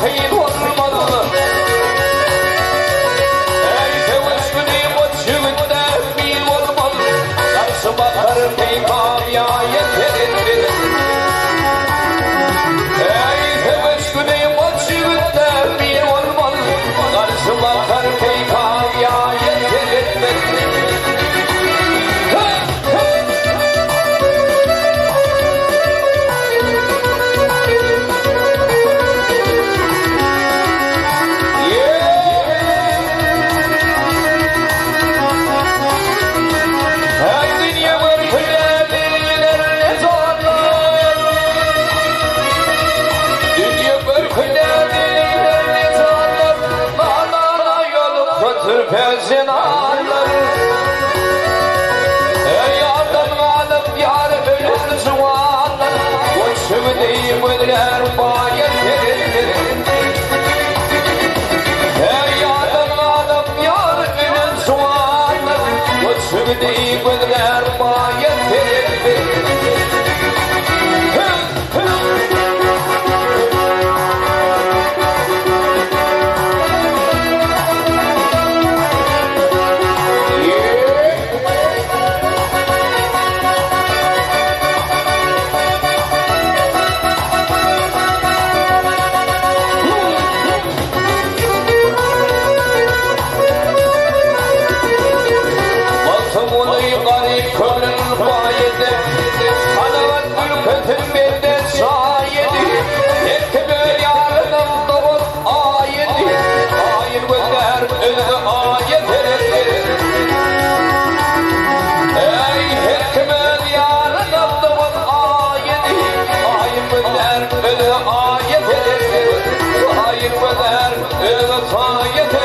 bakayım olmalı. Ey tevessülü mucibinde bin olmalı. Karşı bakar peygamiya yeterir. Ey tevessülü mucibinde bin olmalı. Karşı bakar peygamiya yeterir. Peşin ağlar. Ey adam alıp yar ölür zuvallar. Koçum deyip ödüler bayet verir. Ey adam alıp yar ölür zuvallar. Koçum deyip ödüler bayet verir. Ayet